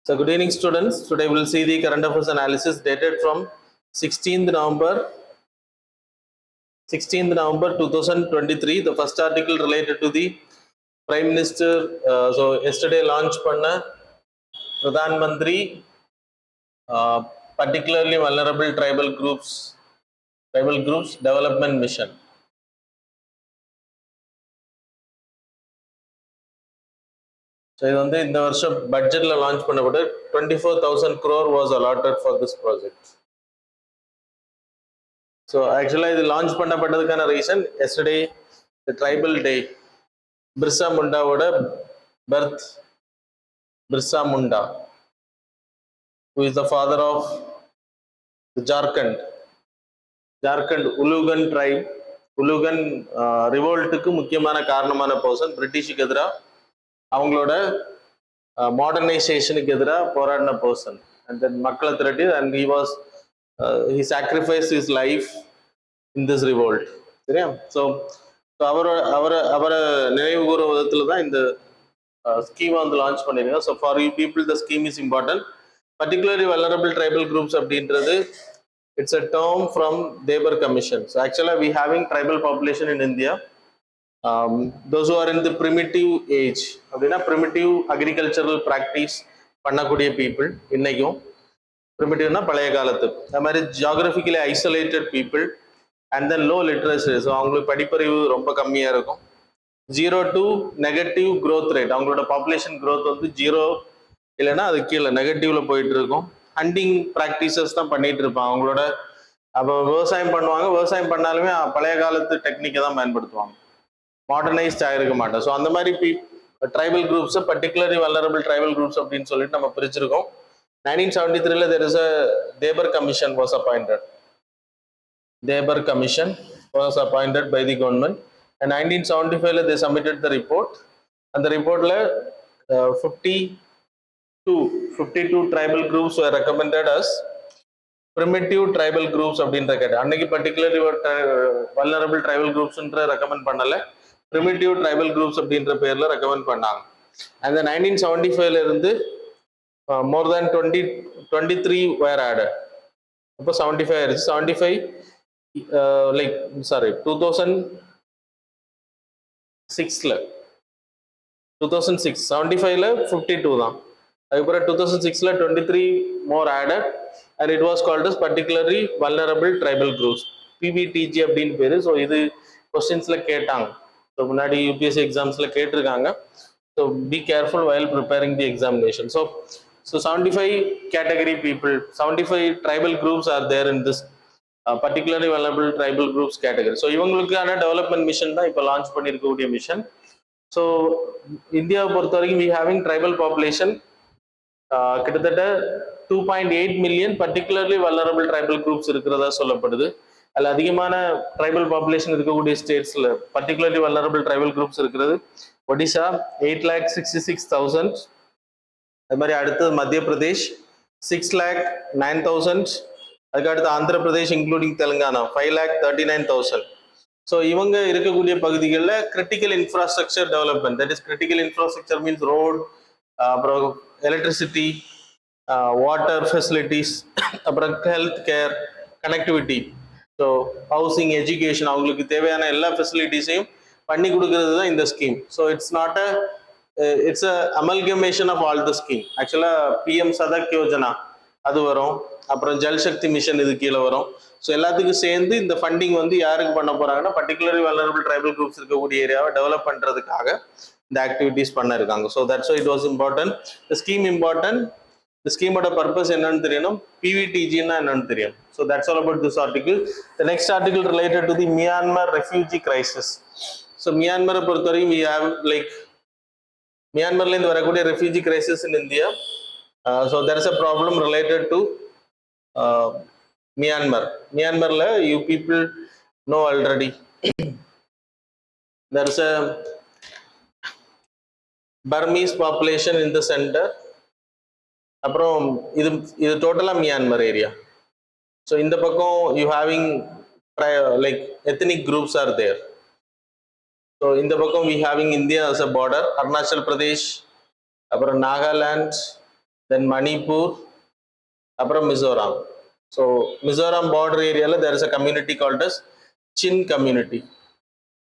So good evening students. Today we will see the current affairs analysis dated from 16th November 2023. The first article related to the Prime Minister. So yesterday launched panna Pradhan Mantri, particularly vulnerable tribal groups development mission. So இது வந்து இந்த வருஷம் பட்ஜெட்ல launch பண்ணப்பட்ட 24,000 crore was allotted for this project. So actually இது launch பண்ணப்பட்டதுக்கான reason yesterday the tribal day, Birsa Munda ஓட birth. Birsa Munda, who is the father of the Jharkhand Ulugan tribe. Ulugan revoltக்கு முக்கியமான காரணமான பர்சன். பிரிட்டிஷுக்கு எதிராக அவங்களோட மாடர்னைசேஷனுக்கு எதிராக போராடின person. And then மக்களை திரட்டி and he sacrificed his life in this revolt. சரியா? So அவரை நினைவு கூறும் விதத்தில் தான் இந்த ஸ்கீமை வந்து லான்ச் பண்ணிருக்காங்க. So for you people the scheme is important. Particularly vulnerable tribal groups அப்படின்றது it's a term from Debar Commission. So actually we having tribal population in India. Those who are in the primitive age, அப்படின்னா primitive agricultural practice பண்ணக்கூடிய people, இன்னைக்கும் primitive-னா பழைய காலத்து, அது மாதிரி geographically isolated people and then low literacy. So அவங்களுக்கு படிப்பறிவு ரொம்ப கம்மியாக இருக்கும். 0 to negative growth rate, அவங்களோட பாப்புலேஷன் growth வந்து 0 இல்லைன்னா அது கீழே நெகட்டிவ்ல போயிட்டு இருக்கும். ஹண்டிங் ப்ராக்டிசஸ் தான் பண்ணிட்டு இருப்பாங்க. அவங்களோட அப்போ விவசாயம் பண்ணுவாங்க. விவசாயம் பண்ணாலுமே பழைய காலத்து டெக்னிக்கை தான் பயன்படுத்துவாங்க. மாடர்னைஸ்ட் ஆகிருக்க மாட்டோம். ஸோ அந்த மாதிரி ட்ரைபல் குரூப்ஸை பர்டிகுலர்லி வல்னரபிள் ட்ரைபல் குரூப்ஸ் அப்படின்னு சொல்லிட்டு நம்ம பிரிச்சிருக்கோம். 1973 there is a Debar Commission was appointed. Debar Commission was appointed by the government. And 1975 they submitted the report. And the report 52 tribal groups were recommended as primitive tribal groups அப்படின்ற கேட்ட. அன்னைக்கு particularly vulnerable tribal குரூப்ஸ்ன்ற recommend பண்ணல, primitive tribal groups அப்படின்ற பேர்ல recommend பண்ணாங்க. அந்த 1975 இருந்து more than 23 were added. அப்போ 75 ஆயிடுச்சு. 75 2006 75ல 52 தான். அதுக்கப்புறம் 2006ல 23 more added and it was called as particularly vulnerable tribal groups, PVTG அப்படின்னு பேரு. ஸோ இது கொஸ்டின்ஸ்ல கேட்டாங்க. ஸோ முன்னாடி யூபிஎஸ்சி எக்ஸாம்ஸ்ல கேட்டிருக்காங்க. So be careful while preparing the examination. So 75 category people, 75 tribal groups are there in this particularly vulnerable tribal groups category. So இவங்களுக்கான development mission தான் இப்போ launch பண்ணியிருக்கக்கூடிய மிஷன். ஸோ இந்தியாவை பொறுத்த வரைக்கும் we having tribal population கிட்டத்தட்ட 2.8 million particularly vulnerable tribal groups இருக்கிறதா சொல்லப்படுது. அதில் அதிகமான ட்ரைபல் பாப்புலேஷன் இருக்கக்கூடிய ஸ்டேட்ஸ்ல பர்டிகுலர்லி வல்னரபிள் ட்ரைபல் குரூப்ஸ் இருக்கிறது ஒடிசா 8,66,000. அது மாதிரி அடுத்தது மத்திய பிரதேஷ் 6,09,000. அதுக்கு அடுத்து ஆந்திர பிரதேஷ் இன்க்ளூடிங் தெலுங்கானா 5,39,000. ஸோ இவங்க இருக்கக்கூடிய பகுதிகளில் critical infrastructure development, that is critical infrastructure means road, அப்புறம் எலக்ட்ரிசிட்டி, வாட்டர் ஃபெசிலிட்டிஸ், அப்புறம் health care, connectivity, so housing, education, அவங்களுக்கு தேவையான எல்லா ஃபெசிலிட்டிஸையும் பண்ணி கொடுக்கறது தான் இந்த scheme. So it's a amalgamation of all the scheme. ஆக்சுவலாக பிஎம் சதக் யோஜனா அது வரும், அப்புறம் ஜல் சக்தி மிஷன் இது கீழே வரும். ஸோ எல்லாத்துக்கும் சேர்ந்து இந்த ஃபண்டிங் வந்து யாருக்கு பண்ண போறாங்கன்னா பர்டிகுலர்லி வல்னரபிள் ட்ரைபல் குரூப்ஸ் இருக்கக்கூடிய ஏரியாவை டெவலப் பண்றதுக்காக இந்த ஆக்டிவிட்டிஸ் பண்ண இருக்காங்க. So that's why it was important. The scheme important. இந்த ஸ்கீமோட பர்பஸ் என்னன்னு தெரியணும், பிவிடிஜின்னா என்னன்னு தெரியும். So that's all about this article. The next article related to the Myanmar refugee crisis. So மியான்மரை பொறுத்தவரைக்கும் we have மியான்மர்லேருந்து வரக்கூடிய refugee crisis in India. So there is a problem related to மியான்மர்ல you people know already there is a Burmese population in the center. அப்புறம் இது டோட்டலா Myanmar area. So இந்த பக்கம் you having ethnic groups are there. So இந்த பக்கம் we having India as a border, Arunachal Pradesh, அப்புறம் நாகாலாந்து, தென் மணிப்பூர், அப்புறம் மிசோரம். ஸோ மிசோரம் பார்டர் ஏரியாவில் there is a community called as Chin community.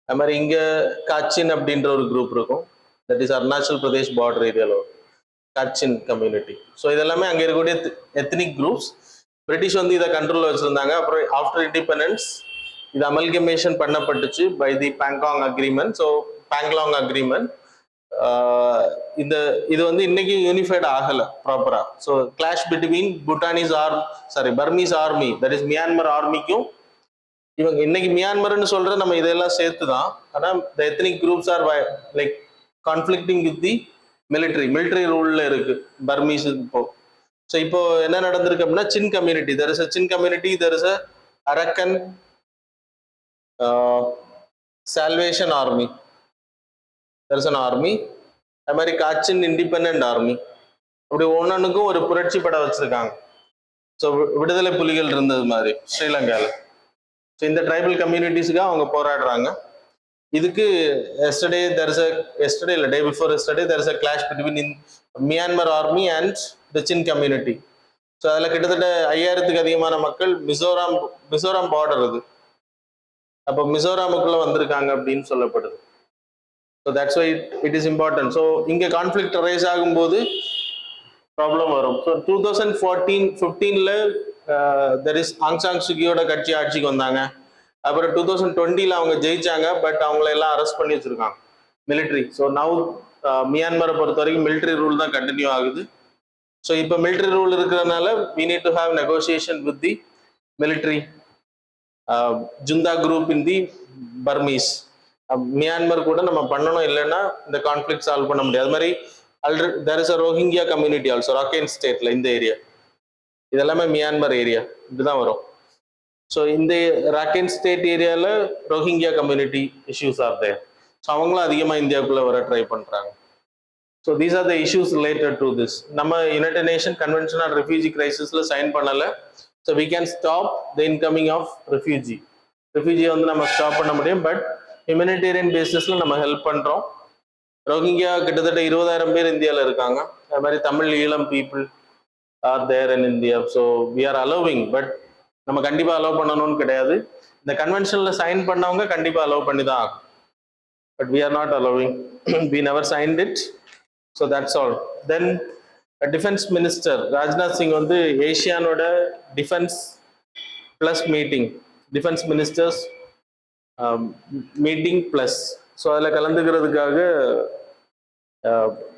அது மாதிரி இங்கே காச்சின் அப்படின்ற ஒரு குரூப் இருக்கும், that is Arunachal Pradesh border ஏரியாவில் காச்சின் கம்யூனிட்டி. ஸோ இதெல்லாமே அங்கே இருக்கக்கூடிய எத்னிக் குரூப்ஸ். பிரிட்டிஷ் வந்து இதை கண்ட்ரோலில் வச்சுருந்தாங்க. அப்புறம் ஆஃப்டர் இண்டிபெண்டன்ஸ் இது அமல்கமேஷன் பண்ணப்பட்டுச்சு by the Panglong agreement. So Panglong agreement இந்த இது வந்து இன்னைக்கு யூனிஃபைட் ஆகல ப்ராப்பரா. So clash between Burmese army, that is Myanmar ஆர்மிக்கும் இவங்க இன்னைக்கு மியான்மர்னு சொல்ற நம்ம இதெல்லாம் சேர்த்து தான். ஆனால் the ethnic groups are like conflicting with the military ரூல்ல இருக்கு பர்மீஸ் இப்போ. ஸோ இப்போ என்ன நடந்திருக்கு அப்படின்னா Chin community, there is a Chin community, there is a அரக்கன் salvation army, there is an army. அது மாதிரி காச்சின் இண்டிபெண்ட் ஆர்மி. அப்படி ஒன்னொன்னுக்கும் ஒரு புரட்சி படம் வச்சிருக்காங்க. ஸோ விடுதலை புலிகள் இருந்தது மாதிரி ஸ்ரீலங்காவில். ஸோ இந்த ட்ரைபல் கம்யூனிட்டிஸுக்காக அவங்க போராடுறாங்க. இதுக்கு எஸ்டர்டே இல்லை day before yesterday there is a clash between Myanmar army and the Chin community. So அதில் கிட்டத்தட்ட 5000க்கு அதிகமான மக்கள் மிசோரம் பார்டர் இது. அப்போ மிசோராமுக்குள்ள வந்திருக்காங்க அப்படின்னு சொல்லப்படுது. So that's why it is important. So இங்கே கான்ஃப்ளிக்ட் ரைஸ் ஆகும்போது ப்ராப்ளம் வரும். ஸோ 2015ல் தெர் இஸ் ஆங் சாங் சுகியோட கட்சி ஆட்சிக்கு வந்தாங்க. அப்புறம் 2020ல் அவங்க ஜெயிச்சாங்க, பட் அவங்கள எல்லாம் அரெஸ்ட் பண்ணி வச்சிருக்காங்க மிலிட்ரி. ஸோ நவ் மியான்மரை பொறுத்த வரைக்கும் மிலிட்ரி ரூல் தான் கண்டினியூ ஆகுது. ஸோ இப்போ மிலிட்ரி ரூல் இருக்கிறதுனால we need to have negotiation with the military junta group in the Burmese. Myanmar கூட நம்ம பண்ணணும், இல்லைன்னா இந்த கான்ஃப்ளிக்ட் சால்வ் பண்ண முடியாது. அது மாதிரி there is a Rohingya community also Rakhine ஸ்டேட்ல. இந்த ஏரியா இதெல்லாமே மியான்மர் ஏரியா இப்படிதான் வரும். ஸோ இந்த ராக்கேன் ஸ்டேட் ஏரியாவில் Rohingya community issues are there. So அவங்களும் அதிகமாக இந்தியாவுக்குள்ள வர ட்ரை பண்ணுறாங்க. So these are the issues related to this. நம்ம united nation convention on refugee கிரைசிஸ்ல சைன் பண்ணலை. So we can stop the incoming of ரெஃப்யூஜியை வந்து நம்ம ஸ்டாப் பண்ண முடியும், பட் ஹியூமனிடேரியன் பேசிஸ்ல நம்ம ஹெல்ப் பண்ணுறோம். ரோஹிங்கியா கிட்டத்தட்ட 20,000 பேர் இந்தியாவில் இருக்காங்க. அது மாதிரி Tamil Eelam people are there in India. So we are allowing, but நம்ம கண்டிப்பாக அலோவ் பண்ணணும்னு கிடையாது. இந்த கன்வென்ஷன்ல சைன் பண்ணவங்க கண்டிப்பாக அலோவ் பண்ணி தான் ஆகும், but we are not allowing. We never signed it. So that's all. Then defence minister Rajnath Singh வந்து ஏஷியானோட defence plus meeting, defence ministers meeting plus, so அதில் கலந்துக்கிறதுக்காக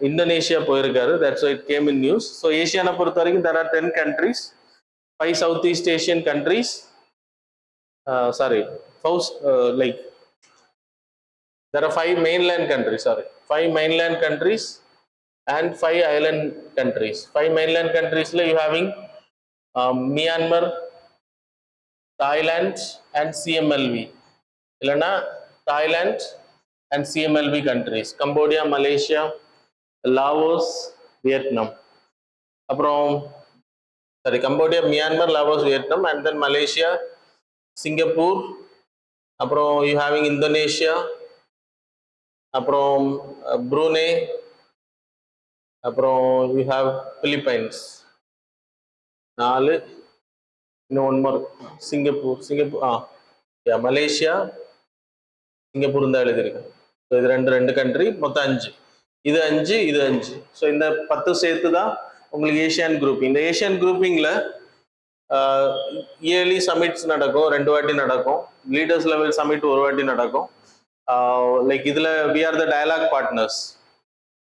இந்தோனேஷியா போயிருக்காரு. That's why it came in news. So ஏஷியானை பொறுத்த வரைக்கும் there are 10 countries, 5 Southeast Asian countries, like there are 5 mainland countries and 5 island countries. 5 mainland countries la you having Myanmar, Thailand and CMLV, இல்லைன்னா Thailand and CMLV countries, Cambodia, Malaysia, Laos, Vietnam. அப்புறம் Cambodia, Myanmar, Laos, Vietnam, and then Malaysia, Singapore, அப்புறம் you having Indonesia, அப்புறம் Brunei, அப்புறம் you have Philippines. 4, இன்னும் 1 more, Singapore, Malaysia, Singapore தான் எழுதியிருக்கு. So இது ரெண்டு கண்ட்ரி, மொத்தம் 5. இது 5. ஸோ இந்த 10 சேர்த்து தான் உங்களுக்கு ஏஷியன் குரூப்பிங். இந்த ஏஷியன் குரூப்பிங்கில் இயர்லி சமிட்ஸ் நடக்கும், 2 வாட்டி நடக்கும். லீடர்ஸ் லெவல் சமிட் 1 வாட்டி நடக்கும். லைக் இதில் we are the dialogue partners,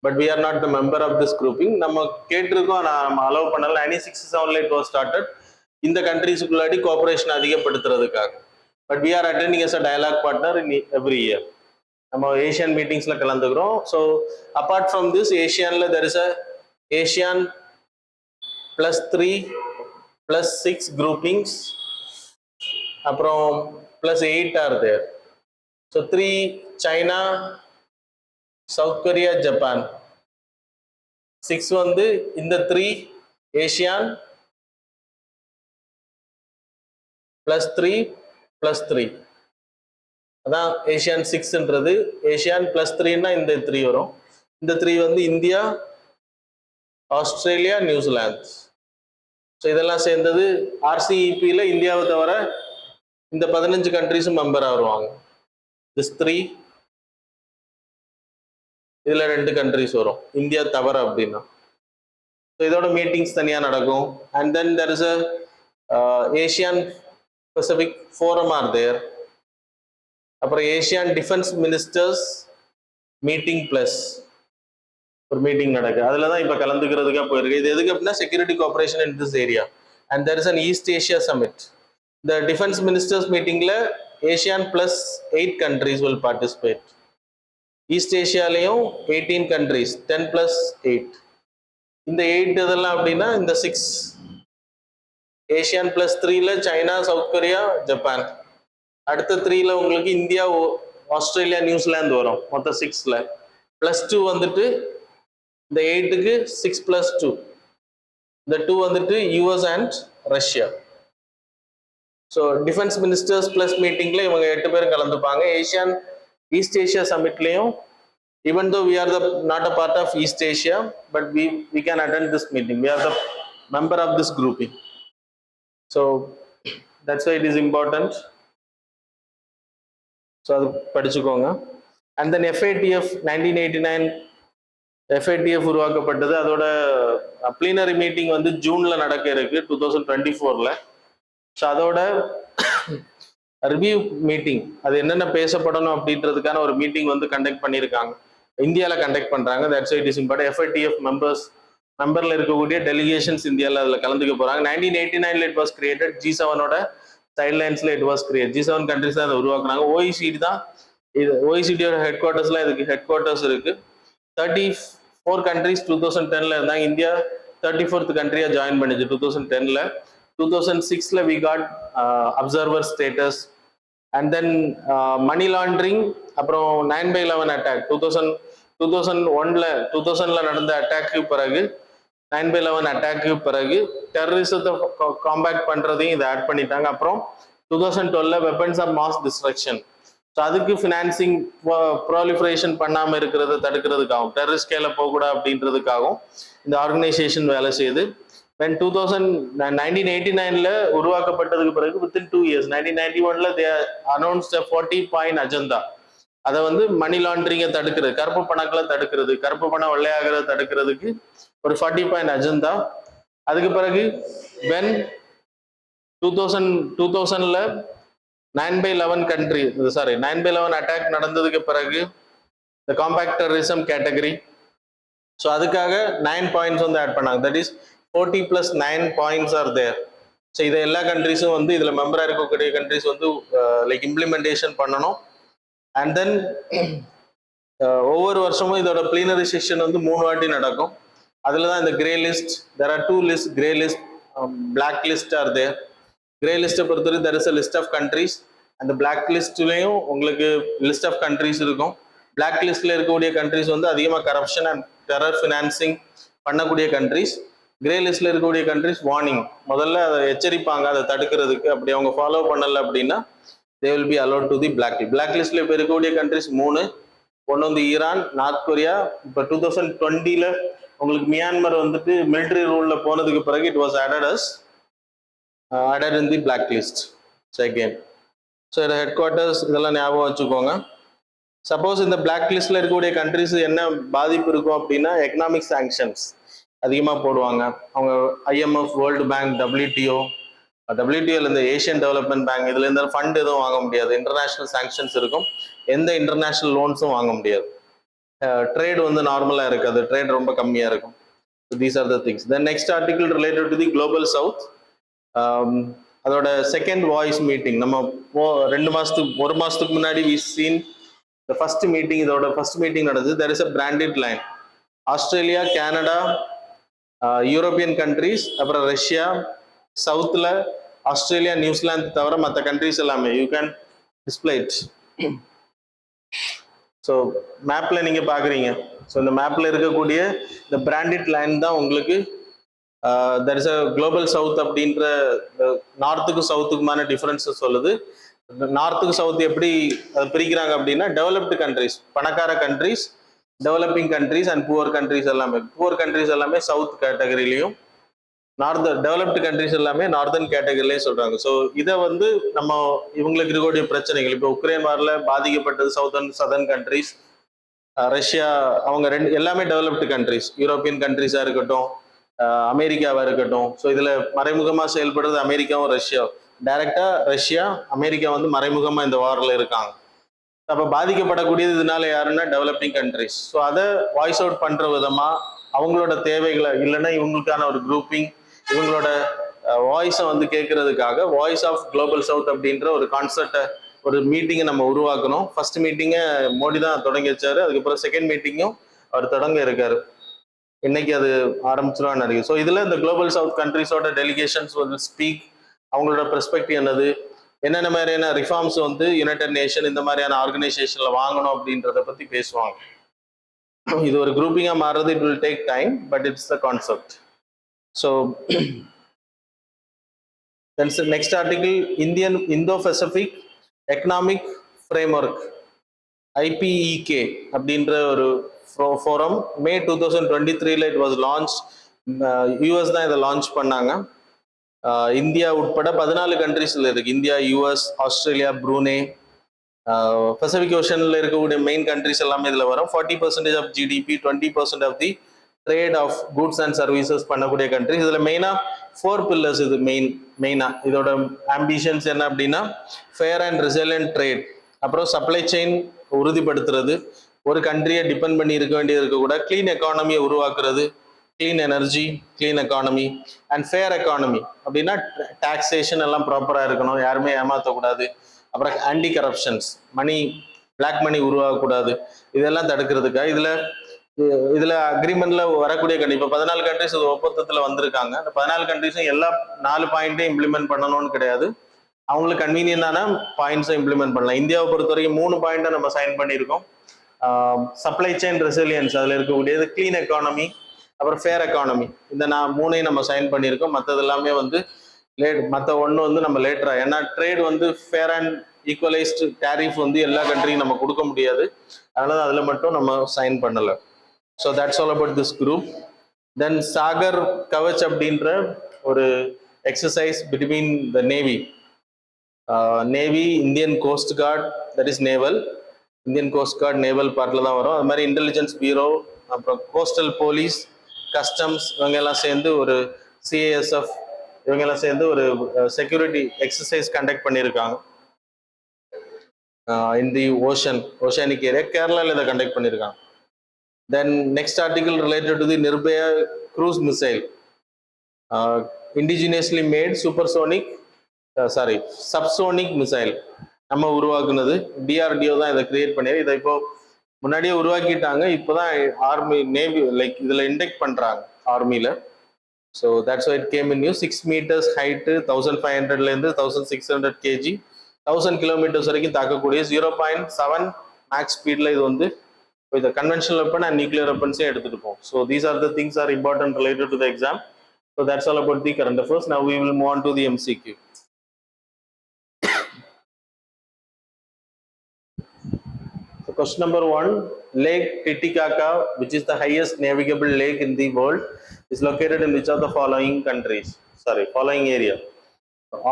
but we are not the member of this grouping. நம்ம கேட்டிருக்கோம், நம்ம அலோவ் பண்ணல. 1967 it was started இந்த கண்ட்ரிஸுக்குள்ளாடி கோஆபரேஷன் அதிகப்படுத்துறதுக்காக. But we are attending as a dialogue partner in every year. நம்ம ASEAN மீட்டிங்ஸ்ல கலந்துக்கிறோம். ஸோ அப்பார்ட் ஃப்ரம் திஸ் ஏஷியன்ல there is a ASEAN +3 +6 groupings, அப்புறம் +8 are there. So 3 China, South Korea, Japan. 6 வந்து இந்த 3 ASEAN +3 +3, அதான் ஏஷியன் 6ன்றது. ஏஷியன் +3ன்னா இந்த 3 வரும். இந்த 3 வந்து இந்தியா, ஆஸ்திரேலியா, நியூசிலாந்து. ஸோ இதெல்லாம் சேர்ந்தது ஆர்சிஇபியில் இந்தியாவை தவிர இந்த 15 கண்ட்ரிஸும் மெம்பராக வருவாங்க. திஸ் 3, இதில் 2 கண்ட்ரிஸ் வரும் இந்தியா தவிர அப்படின்னா. ஸோ இதோட மீட்டிங்ஸ் தனியாக நடக்கும். And then there is a ASEAN Pacific forum are there. அப்புறம் ASEAN defence ministers meeting plus ஒரு மீட்டிங் நடக்குது. அதில் தான் இப்போ கலந்துக்கிறதுக்காக போயிருக்கு. இது எதுக்கு அப்படின்னா security cooperation in this area. And there is an East Asia summit. இந்த டிஃபென்ஸ் மினிஸ்டர்ஸ் மீட்டிங்கில் ASEAN plus 8 countries will participate. East ஏஷியாலையும் 18 கண்ட்ரிஸ், 10 + 8. இந்த 8 இதெல்லாம் அப்படின்னா இந்த 6 ஏஷியன் + 3ல சைனா, சவுத் கொரியா, ஜப்பான். அடுத்த 3ல உங்களுக்கு இந்தியா, ஆஸ்திரேலியா, நியூசிலாந்து வரும். மொத்தம் 6ல +2 வந்துட்டு இந்த 8க்கு 6 + 2. இந்த 2 வந்துட்டு US and Russia. So defence ministers plus மீட்டிங்ல இவங்க 8 பேர் கலந்துப்பாங்க. ஈஸ்ட் ஏஷியா சமிட்லையும் even though we are not a part of East Asia, but we can attend this meeting. We are the member of this grouping. So that's why it is important. So அது படிச்சுக்கோங்க. And then FATF 1989 FATF உருவாக்கப்பட்டது. அதோட ப்ளீனரி meeting வந்து ஜூன்ல நடக்க இருக்கு 2024ல. So அதோட review meeting, அது என்னென்ன பேசப்படணும் அப்படின்றதுக்கான ஒரு மீட்டிங் வந்து கண்டக்ட் பண்ணியிருக்காங்க. இந்தியாவில் கண்டக்ட் பண்ணுறாங்க. That's it is important. FATF மெம்பரில் இருக்கக்கூடிய டெலிகேஷன்ஸ் இந்தியாவில் அதில் கலந்துக்க போகிறாங்க. 1989ல இட் வாஸ் கிரியேட்டட். G7ஓட சைட்லைன்ஸில் it was create. G7 countries தான் அதை உருவாக்குறாங்க. OECD தான் இது. OECDயோட ஹெட் குவார்ட்டர்ஸ்லாம் இதுக்கு ஹெட் குவார்ட்டர்ஸ் இருக்குது. 34 கண்ட்ரிஸ் 2010ல இருந்தாங்க. இந்தியா 34th கண்ட்ரியாக ஜாயின் பண்ணிச்சு 2010ல. 2006ல we got observer status. And then money laundering, அப்புறம் 9/11 அட்டாக் 2000ல நடந்த அட்டாக்கு பிறகு 9/11 அட்டாக்கு பிறகு டெரரிசத்தை காம்பேக்ட் பண்றதையும் இதை ஆட் பண்ணிட்டாங்க. அப்புறம் 2012ல weapons of mass destruction. So அதுக்கு ஃபினான்சிங் ப்ராலிஃபரேஷன் பண்ணாமல் இருக்கிறத தடுக்கிறதுக்காகவும், டெரரிஸ்ட் கேல போகக்கூடாது அப்படின்றதுக்காகவும் இந்த ஆர்கனைசேஷன் வேலை செய்யுது. when 1989ல உருவாக்கப்பட்டதுக்கு பிறகு within 2 years 1991ல they announced a 40-point agenda. அதை வந்து மணி லாண்டரிங்கை தடுக்கிறது, கருப்பு பணங்களை தடுக்கிறது, கருப்பு பணம் வெள்ளையாகிறத தடுக்கிறதுக்கு ஒரு 40-point அஜெண்டா. அதுக்கு பிறகு when 2000ல 9/11 அட்டாக் நடந்ததுக்கு பிறகு the compact terrorism category. So அதுக்காக 9 பாயிண்ட்ஸ் வந்து ஆட் பண்ணாங்க. That is 40 + 9 points are there. So இதை எல்லா கண்ட்ரிஸும் வந்து இதில் மெம்பராக இருக்கக்கூடிய கண்ட்ரிஸ் வந்து லைக் இம்ப்ளிமெண்டேஷன் பண்ணணும். அண்ட் தென் ஒவ்வொரு வருஷமும் இதோட ப்ளீனரி செஷன் வந்து 3 வாட்டி நடக்கும். அதில் தான் இந்த grey list, there are 2 list, grey list, black list are there. Grey லிஸ்ட்டை பொறுத்தவரை there is a list of countries. அந்த பிளாக் லிஸ்ட்லேயும் உங்களுக்கு லிஸ்ட் ஆஃப் கண்ட்ரிஸ் இருக்கும். பிளாக் லிஸ்ட்ல இருக்கக்கூடிய கண்ட்ரிஸ் வந்து அதிகமாக கரப்ஷன் அண்ட் டெரர் ஃபினான்சிங் பண்ணக்கூடிய கண்ட்ரிஸ். கிரே லிஸ்ட்ல இருக்கக்கூடிய கண்ட்ரிஸ் வார்னிங், முதல்ல அதை எச்சரிப்பாங்க அதை தடுக்கிறதுக்கு. அப்படி அவங்க ஃபாலோ பண்ணல அப்படின்னா they will be allotted to the black list. Black லிஸ்ட்ல இப்போ இருக்கக்கூடிய கண்ட்ரிஸ் 3. ஒன்று வந்து ஈரான், நார்த் கொரியா. இப்போ 2020ல உங்களுக்கு மியான்மர் வந்துட்டு மிலிட்ரி ரூல்ல போனதுக்கு பிறகு it was added in the black list. So again, so இதை ஹெட் குவார்ட்டர்ஸ் இதெல்லாம் ஞாபகம் வச்சுக்கோங்க. சப்போஸ் இந்த பிளாக் லிஸ்ட்ல இருக்கக்கூடிய கண்ட்ரிஸ் என்ன பாதிப்பு இருக்கும் அப்படின்னா எக்கனாமிக் சாங்ஷன்ஸ் அதிகமாக போடுவாங்க. அவங்க IMF, வேர்ல்டு பேங்க், WTO இந்த ஏஷியன் டெவலப்மெண்ட் பேங்க் இதுல இருந்து ஃபண்ட் எதுவும் வாங்க முடியாது. இன்டர்நேஷனல் சாங்ஷன்ஸ் இருக்கும். எந்த இன்டர்நேஷனல் லோன்ஸும் வாங்க முடியாது. ட்ரேட் வந்து நார்மலாக இருக்காது, ட்ரேட் ரொம்ப கம்மியாக இருக்கும். These are the things. Then next article related to the global south. அதோட செகண்ட் வாய்ஸ் மீட்டிங் நம்ம 1 மாசத்துக்கு முன்னாடி we seen the first meeting. இதோட ஃபர்ஸ்ட் மீட்டிங் நடந்தது. There is a Brandt line. Australia, Canada, European countries, அப்புறம் Russia, சவுத்தில் Australia, New Zealand தவிர மற்ற கண்ட்ரிஸ் எல்லாமே you can display it. So மேப்பில் நீங்கள் பார்க்குறீங்க. ஸோ இந்த மேப்பில் இருக்கக்கூடிய இந்த பிராண்டட் லைன் தான் உங்களுக்கு there is a global south அப்படின்ற நார்த்துக்கும் சவுத்துக்குமான டிஃபரன்ஸை சொல்லுது. நார்த்துக்கு சவுத் எப்படி பிரிக்கிறாங்க அப்படின்னா டெவலப்டு கண்ட்ரிஸ், பணக்கார countries, developing countries and poor countries எல்லாமே. புவர் கண்ட்ரிஸ் எல்லாமே சவுத் கேட்டகரியிலையும், டெவலப்டு கண்ட்ரிஸ் எல்லாமே நார்தர்ன் கேட்டகரிலையும் சொல்றாங்க. ஸோ இதை வந்து நம்ம இவங்களுக்கு இருக்கக்கூடிய பிரச்சனைகள், இப்போ உக்ரைன் வாரில் பாதிக்கப்பட்டது சதர்ன் கண்ட்ரிஸ், ரஷ்யா, அவங்க எல்லாமே டெவலப்டு கண்ட்ரிஸ், யூரோப்பியன் கண்ட்ரிஸாக இருக்கட்டும், அமெரிக்காவாக இருக்கட்டும். ஸோ இதில் மறைமுகமாக செயல்படுறது அமெரிக்காவும் ரஷ்யா. டைரக்டா ரஷ்யா, அமெரிக்கா வந்து மறைமுகமாக இந்த வாரில் இருக்காங்க. அப்போ பாதிக்கப்படக்கூடியது இதனால யாருன்னா டெவலப்பிங் கண்ட்ரிஸ். ஸோ அதை வாய்ஸ் அவுட் பண்ணுற விதமாக அவங்களோட தேவைகளை, இல்லைன்னா இவங்களுக்கான ஒரு குரூப்பிங், இவங்களோட வாய்ஸை வந்து கேட்கறதுக்காக வாய்ஸ் ஆஃப் குளோபல் சவுத் அப்படின்ற ஒரு கான்செப்டை, ஒரு மீட்டிங்கை நம்ம உருவாக்கணும். ஃபர்ஸ்ட் மீட்டிங்கை மோடி தான் தொடங்கி வச்சாரு. அதுக்கப்புறம் செகண்ட் மீட்டிங்கும் அவர் தொடங்க இருக்காரு. இன்னைக்கு அது ஆரம்பிச்சிருவான்னு நினைக்கிறேன். ஸோ இதில் இந்த குளோபல் சவுத் கண்ட்ரிஸோட டெலிகேஷன்ஸ் வந்து ஸ்பீக், அவங்களோட பெர்ஸ்பெக்டிவ் என்னது, என்னென்ன மாதிரியான ரிஃபார்ம்ஸ் வந்து யுனைடெட் நேஷன் இந்த மாதிரியான ஆர்கனைசேஷன்ல வாங்கணும் அப்படின்றத பத்தி பேசுவாங்க. இது ஒரு குரூப்பிங்கா மாறுறது, it will take time, but it's the concept. So next article, Indo Pacific economic framework, IPEK அப்படின்ற ஒரு forum May 2023 it was launch. US தான் இதை லான்ச் பண்ணாங்க. இந்தியா உட்பட 14 கண்ட்ரிஸ்ல இருக்கு. India, US, Australia, Brunei, Pacific ஓஷன்ல இருக்கக்கூடிய மெயின் கண்ட்ரிஸ் எல்லாமே இதுல வரும். 40% of GDP, 20% of the trade of goods and services பண்ணக்கூடிய கண்ட்ரிஸ். இதுல மெயினா 4 பில்லர்ஸ். இது மெயினா இதோட ஆம்பிஷன்ஸ் என்ன அப்படின்னா, ஃபேர் அண்ட் ரெசிலியன்ட் ட்ரேட், அப்புறம் சப்ளை செயின் உறுதிப்படுத்துறது, ஒரு கண்ட்ரியை டிபெண்ட் பண்ணி இருக்க வேண்டியது இருக்கக்கூட, கிளீன் எக்கானமியை உருவாக்குறது, clean energy, clean economy and fair economy. அப்படின்னா டாக்ஸேஷன் எல்லாம் ப்ராப்பராக இருக்கணும், யாருமே ஏமாற்றக்கூடாது. அப்புறம் ஆன்டி கரப்ஷன்ஸ், பிளாக் மணி உருவாகக்கூடாது, இதெல்லாம் தடுக்கிறதுக்காக இதுல அக்ரிமெண்ட்ல வரக்கூடிய கண்ட்ரி இப்போ 14 கண்ட்ரிஸ் ஒப்பந்தத்தில் வந்திருக்காங்க. அந்த 14 கண்ட்ரிஸும் எல்லா 4 பாயிண்ட்டையும் இம்ப்ளிமெண்ட் பண்ணணும்னு கிடையாது, அவங்களுக்கு கன்வீனியன்டான பாயிண்ட்ஸை இம்ப்ளிமெண்ட் பண்ணலாம். இந்தியாவை பொறுத்த வரைக்கும் 3 பாயிண்ட்டை நம்ம சைன் பண்ணியிருக்கோம். சப்ளை செயின் ரெசிலியன்ஸ், அதில் இருக்கக்கூடியது கிளீன் எக்கானமி, அப்புறம் ஃபேர் எக்கானமி. இந்த 3ஐயும் நம்ம சைன் பண்ணியிருக்கோம். மற்றது எல்லாமே வந்து மற்ற ஒன்று வந்து நம்ம லேட்டரா, ஏன்னா ட்ரேட் வந்து ஃபேர் அண்ட் ஈக்குவலைஸ்டு டேரிஃப் வந்து எல்லா கண்ட்ரியும் நம்ம கொடுக்க முடியாது, அதனால அதில் மட்டும் நம்ம சைன் பண்ணலை. So that's all about this group. Then Sagar Kavach அப்படின்ற ஒரு exercise between the navy, Indian coast guard, that is naval, Indian coast guard naval பார்ட்டில் தான் வரும். அது மாதிரி இன்டெலிஜென்ஸ் பியூரோ, அப்புறம் கோஸ்டல் போலீஸ், கஸ்டம்ஸ், இவங்க எல்லாம் சேர்ந்து ஒரு சிஏஎஸ்எஃப், இவங்க எல்லாம் சேர்ந்து ஒரு செக்யூரிட்டி எக்ஸசைஸ் கண்டக்ட் பண்ணியிருக்காங்க. இன் தி ஓஷனிக் ஏரியா, கேரளாவில் இதை கண்டக்ட் பண்ணியிருக்காங்க. Then next article related to the Nirbhaya cruise missile, indigenously made subsonic missile நம்ம உருவாக்குனது. டிஆர்டிஓ தான் இதை கிரியேட் பண்ணி, இதை இப்போ முன்னாடியே உருவாக்கிட்டாங்க, இப்போதான் ஆர்மி, நேவி லைக் இதில் இண்டெக்ட் பண்ணுறாங்க ஆர்மியில். So that's why it came in new. 6 meters height, 1500லேருந்து 1600 kg, 1000 kilometers வரைக்கும் தாக்கக்கூடிய 0.7 மேக்ஸ் ஸ்பீடில் இது வந்து இந்த கன்வென்ஷனல் வெப்பன் அண்ட் நியூக்ளியர் வெப்பன்ஸே எடுத்துட்டு போகும். So these are the things are important related to the exam. So that's all about the current affairs. Now we will move on to the MCQ. So question number 1, Lake Titicaca, which is the highest navigable lake in the world, is located in which of the following following area?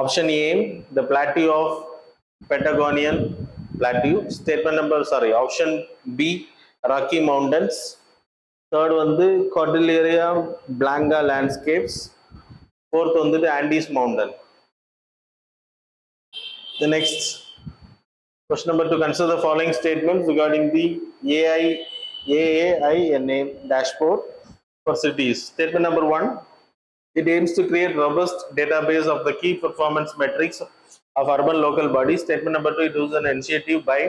Option A, the plateau of Patagonian plateau. Option B, Rocky Mountains. Third one, the Cordillera Blanca landscapes. Fourth one, the Andes Mountain. The next question number 2, consider the following statements regarding the AAINA dashboard for cities. Statement number 1, it aims to create robust database of the key performance metrics of urban local bodies. Statement number 2, it was an initiative by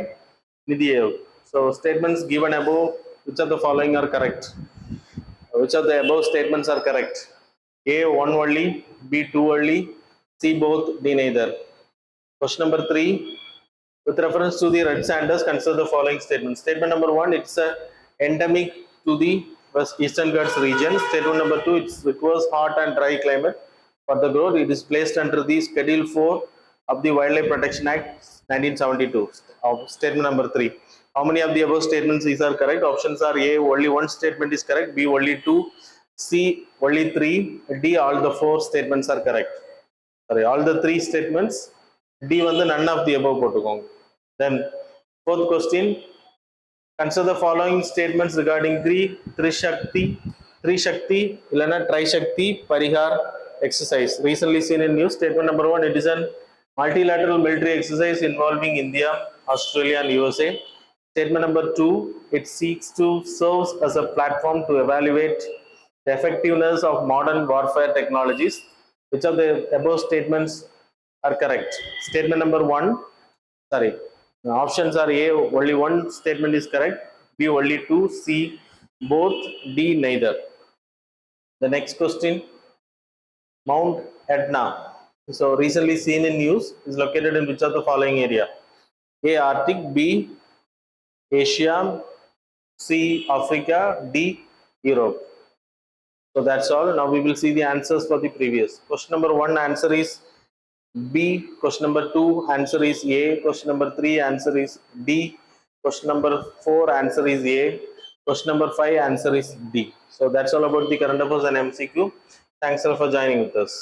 Nidhi Aayog. So statements given above, which of the following are correct? Which of the above statements are correct? A, 1 only, B, 2 only, C, both, D, neither. Question number 3, with reference to the red sanders, consider the following statements. Statement number 1, it's endemic to the Eastern Ghats region. Statement number 2, it requires hot and dry climate for the growth. It is placed under the Schedule 4 of the Wildlife Protection Act 1972. Statement number 3, How many of the above statements these are correct? Options are A, only one statement is correct, B, only two, C, only three, D, all the four statements are correct. Sorry, all the three statements, D வந்து none of the above போட்டுக்கோங்க. Then fourth question, consider the following statements regarding Trishakti, இல்லனா Trishakti Parihar exercise. Recently seen in news. Statement number one, it is an multilateral military exercise involving India, Australia and USA. Statement number two, it seeks to serve as a platform to evaluate the effectiveness of modern warfare technologies. Which of the above statements are correct? Statement number one, sorry, the options are A, only one statement is correct, B, only two, C, both, D, neither. The next question, Mount Etna, so recently seen in news, is located in which of the following area? A, Arctic, B, Asia, C, Africa, D, Europe. So that's all. Now we will see the answers for the previous. Question number one, answer is B. Question number two, answer is A. Question number three, answer is D. Question number four, answer is A. Question number five, answer is D. So that's all about the current affairs and MCQ. Thanks all for joining with us.